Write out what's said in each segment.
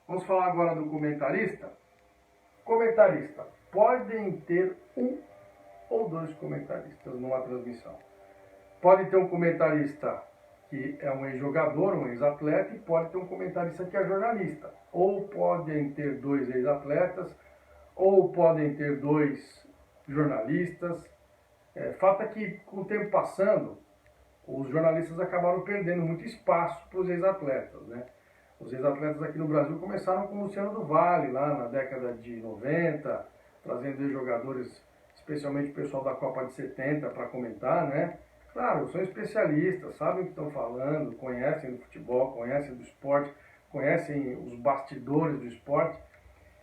Vamos falar agora do comentarista. Comentarista. Podem ter um ou dois comentaristas numa transmissão. Pode ter um comentarista que é um ex-jogador, um ex-atleta, e pode ter um comentarista que é jornalista. Ou podem ter dois ex-atletas, ou podem ter dois jornalistas. Fato é que, com o tempo passando, os jornalistas acabaram perdendo muito espaço para os ex-atletas, né? Os ex-atletas aqui no Brasil começaram com o Luciano do Vale, lá na década de 90, trazendo ex-jogadores, especialmente o pessoal da Copa de 70, para comentar, né? Claro, são especialistas, sabem o que estão falando, conhecem do futebol, conhecem do esporte, conhecem os bastidores do esporte,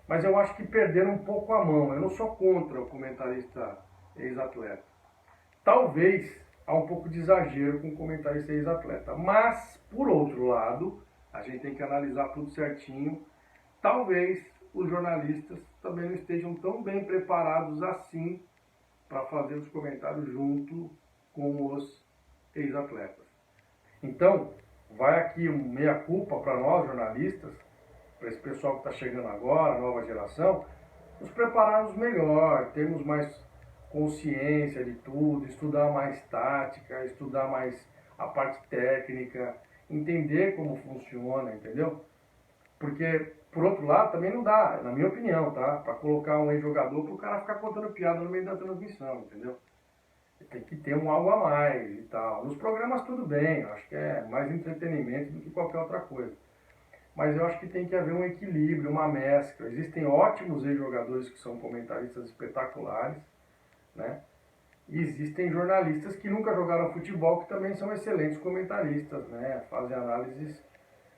mas eu acho que perderam um pouco a mão. Eu não sou contra o comentarista ex-atleta. Talvez há um pouco de exagero com o comentarista ex-atleta, mas, por outro lado, a gente tem que analisar tudo certinho. Talvez os jornalistas também não estejam tão bem preparados assim para fazer os comentários junto com os ex-atletas. Então, vai aqui um meia-culpa para nós, jornalistas, para esse pessoal que está chegando agora, a nova geração, nos prepararmos melhor, termos mais consciência de tudo, estudar mais tática, estudar mais a parte técnica, entender como funciona, entendeu? Porque, por outro lado, também não dá, na minha opinião, tá? Para colocar um ex-jogador para o cara ficar contando piada no meio da transmissão, entendeu? Tem que ter um algo a mais e tal. Nos programas tudo bem, eu acho que é mais entretenimento do que qualquer outra coisa. Mas eu acho que tem que haver um equilíbrio, uma mescla. Existem ótimos ex-jogadores que são comentaristas espetaculares, né? E existem jornalistas que nunca jogaram futebol que também são excelentes comentaristas, né? Fazem análises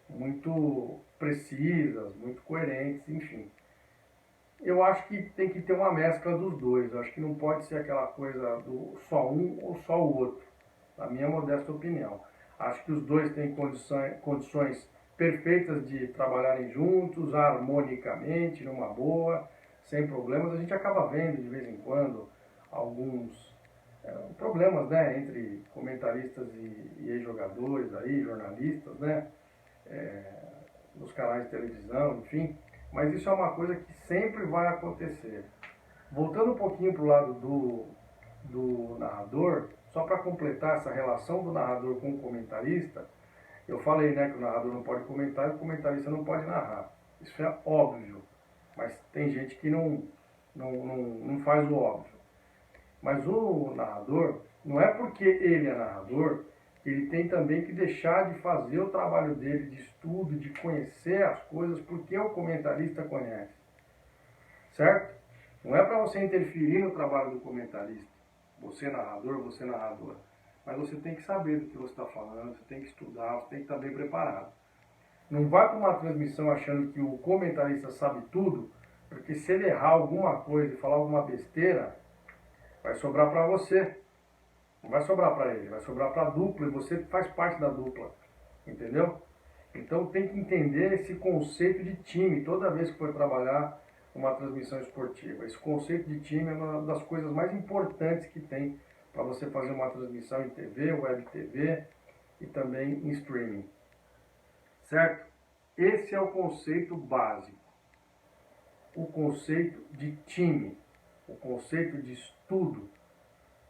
muito precisas, muito coerentes, enfim. Eu acho que tem que ter uma mescla dos dois. Eu acho que não pode ser aquela coisa do só um ou só o outro, na minha modesta opinião. Acho que os dois têm condições perfeitas de trabalharem juntos, harmonicamente, numa boa, sem problemas. A gente acaba vendo de vez em quando alguns problemas, né, entre comentaristas e ex-jogadores aí, jornalistas, né, nos canais de televisão, enfim. Mas isso é uma coisa que sempre vai acontecer. Voltando um pouquinho para o lado do narrador, só para completar essa relação do narrador com o comentarista, eu falei, né, que o narrador não pode comentar e o comentarista não pode narrar. Isso é óbvio, mas tem gente que não faz o óbvio. Mas o narrador, não é porque ele é narrador, que ele tem também que deixar de fazer o trabalho dele de estudo, de conhecer as coisas, porque o comentarista conhece. Certo? Não é para você interferir no trabalho do comentarista. Você narrador, você narradora. Mas você tem que saber do que você está falando, você tem que estudar, você tem que estar bem preparado. Não vai para uma transmissão achando que o comentarista sabe tudo, porque se ele errar alguma coisa e falar alguma besteira, vai sobrar para você. Não vai sobrar para ele, vai sobrar para a dupla e você faz parte da dupla. Entendeu? Então tem que entender esse conceito de time toda vez que for trabalhar uma transmissão esportiva. Esse conceito de time é uma das coisas mais importantes que tem para você fazer uma transmissão em TV, web TV e também em streaming. Certo? Esse é o conceito básico. O conceito de time. O conceito de estudo.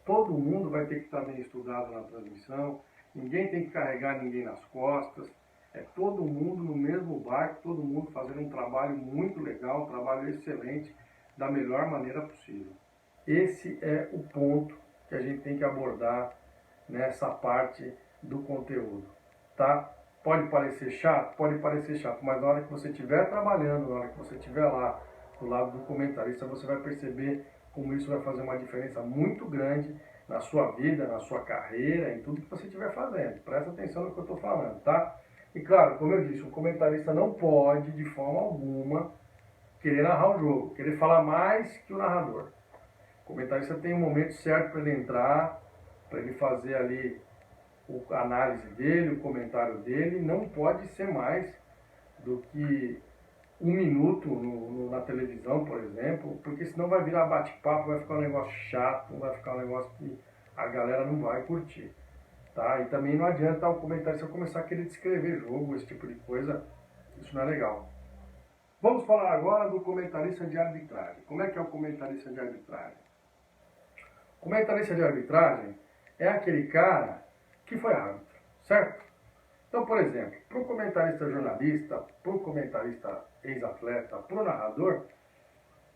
Todo mundo vai ter que estar bem estudado na transmissão. Ninguém tem que carregar ninguém nas costas. É todo mundo no mesmo barco, todo mundo fazendo um trabalho muito legal, um trabalho excelente, da melhor maneira possível. Esse é o ponto que a gente tem que abordar nessa parte do conteúdo, tá? Pode parecer chato, mas na hora que você estiver trabalhando, na hora que você estiver lá do lado do comentarista, você vai perceber como isso vai fazer uma diferença muito grande na sua vida, na sua carreira, em tudo que você estiver fazendo. Presta atenção no que eu estou falando, tá? E claro, como eu disse, o comentarista não pode, de forma alguma, querer narrar o jogo, querer falar mais que o narrador. O comentarista tem um momento certo para ele entrar, para ele fazer ali a análise dele, o comentário dele, não pode ser mais do que 1 minuto na televisão, por exemplo, porque senão vai virar bate-papo, vai ficar um negócio chato, vai ficar um negócio que a galera não vai curtir. Tá? E também não adianta o comentarista começar a querer descrever jogo, esse tipo de coisa, isso não é legal. Vamos falar agora do comentarista de arbitragem. Como é que é o comentarista de arbitragem? O comentarista de arbitragem é aquele cara que foi árbitro, certo? Então, por exemplo, para o comentarista jornalista, para o comentarista ex-atleta, para o narrador,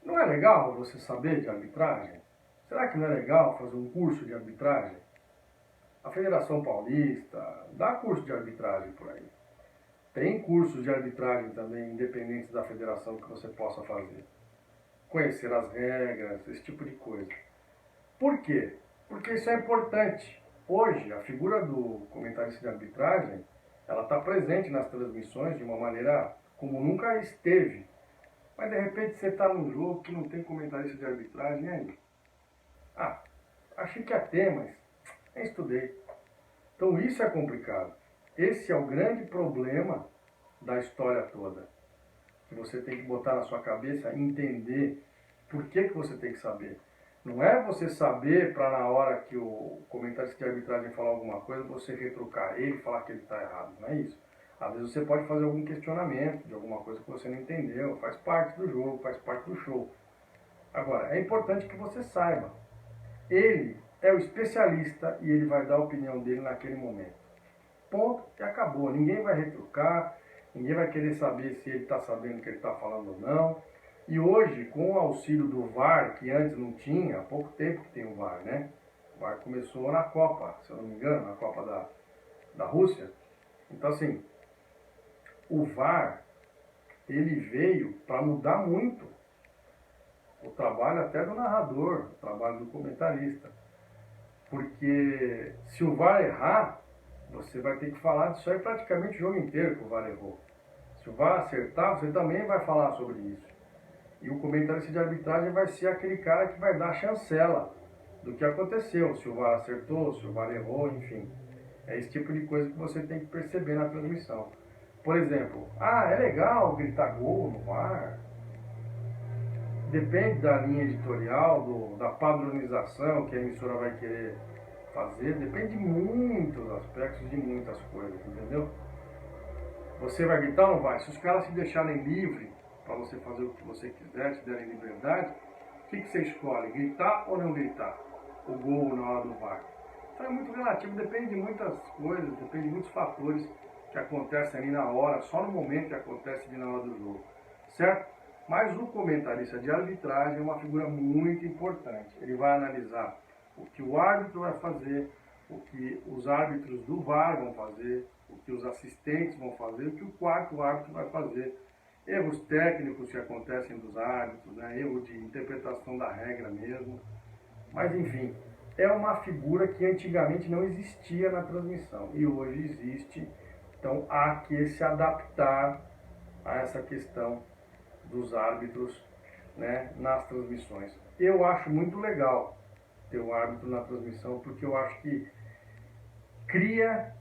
não é legal você saber de arbitragem? Será que não é legal fazer um curso de arbitragem? A Federação Paulista dá curso de arbitragem por aí. Tem cursos de arbitragem também, independentes da federação, que você possa fazer. Conhecer as regras, esse tipo de coisa. Por quê? Porque isso é importante. Hoje, a figura do comentarista de arbitragem, ela está presente nas transmissões de uma maneira como nunca esteve. Mas de repente você está num jogo que não tem comentarista de arbitragem, e aí? Ah, achei que ia ter, mas nem estudei. Então isso é complicado. Esse é o grande problema da história toda. Que você tem que botar na sua cabeça e entender por que você tem que saber. Não é você saber para na hora que o comentarista de arbitragem falar alguma coisa, você retrucar ele e falar que ele está errado. Não é isso. Às vezes você pode fazer algum questionamento de alguma coisa que você não entendeu. Faz parte do jogo, faz parte do show. Agora, é importante que você saiba. Ele é o especialista e ele vai dar a opinião dele naquele momento. Ponto e acabou. Ninguém vai retrucar, ninguém vai querer saber se ele está sabendo o que ele está falando ou não. E hoje, com o auxílio do VAR, que antes não tinha, há pouco tempo que tem o VAR, né? O VAR começou na Copa, se eu não me engano, na Copa da Rússia. Então, assim, o VAR, ele veio para mudar muito o trabalho até do narrador, o trabalho do comentarista. Porque se o VAR errar, você vai ter que falar disso aí praticamente o jogo inteiro que o VAR errou. Se o VAR acertar, você também vai falar sobre isso. E o comentarista de arbitragem vai ser aquele cara que vai dar a chancela do que aconteceu. Se o VAR acertou, se o VAR errou, enfim. É esse tipo de coisa que você tem que perceber na transmissão. Por exemplo, é legal gritar gol no VAR. Depende da linha editorial, da padronização que a emissora vai querer fazer. Depende de muitos aspectos, de muitas coisas, entendeu? Você vai gritar ou não vai? Se os caras se deixarem livre para você fazer o que você quiser, te derem liberdade, o que você escolhe? Gritar ou não gritar? O gol na hora do VAR. Então é muito relativo, depende de muitas coisas, depende de muitos fatores que acontecem ali na hora, só no momento que acontece ali na hora do jogo. Certo? Mas o comentarista de arbitragem é uma figura muito importante. Ele vai analisar o que o árbitro vai fazer, o que os árbitros do VAR vão fazer, o que os assistentes vão fazer, o que o quarto árbitro vai fazer. Erros técnicos que acontecem dos árbitros, né? Erro de interpretação da regra mesmo. Mas enfim, é uma figura que antigamente não existia na transmissão e hoje existe. Então há que se adaptar a essa questão dos árbitros, né, nas transmissões. Eu acho muito legal ter o árbitro na transmissão, porque eu acho que cria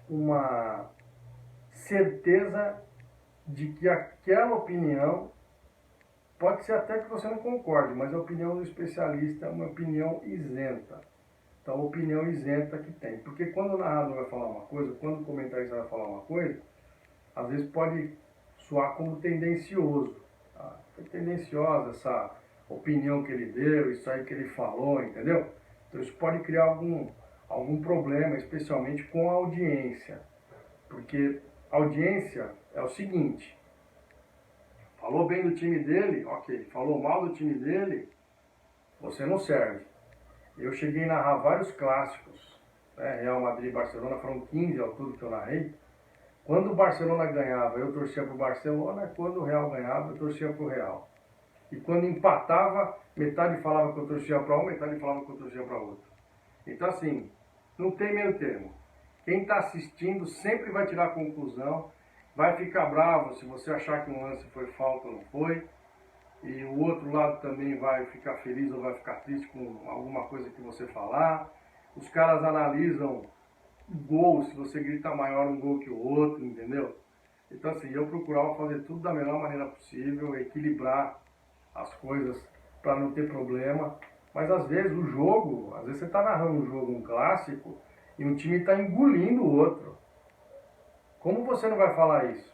uma certeza de que aquela opinião, pode ser até que você não concorde, mas a opinião do especialista é uma opinião isenta. Então, a opinião isenta que tem. Porque quando o narrador vai falar uma coisa, quando o comentarista vai falar uma coisa, às vezes pode soar como tendencioso. Tá? Foi tendenciosa essa opinião que ele deu, isso aí que ele falou, entendeu? Então isso pode criar algum problema, especialmente com a audiência. Porque a audiência é o seguinte: falou bem do time dele, ok. Falou mal do time dele, você não serve. Eu cheguei a narrar vários clássicos, né? Real Madrid e Barcelona, foram 15 ao todo que eu narrei. Quando o Barcelona ganhava, eu torcia para o Barcelona. Quando o Real ganhava, eu torcia para o Real. E quando empatava, metade falava que eu torcia para um, metade falava que eu torcia para outro. Então assim, não tem meio termo. Quem está assistindo sempre vai tirar a conclusão, vai ficar bravo se você achar que um lance foi falta ou não foi. E o outro lado também vai ficar feliz ou vai ficar triste com alguma coisa que você falar. Os caras analisam gol, se você grita maior um gol que o outro, entendeu? Então assim, eu procurava fazer tudo da melhor maneira possível, equilibrar as coisas para não ter problema. Mas às vezes o jogo, às vezes você está narrando um jogo, um clássico, e um time está engolindo o outro. Como você não vai falar isso?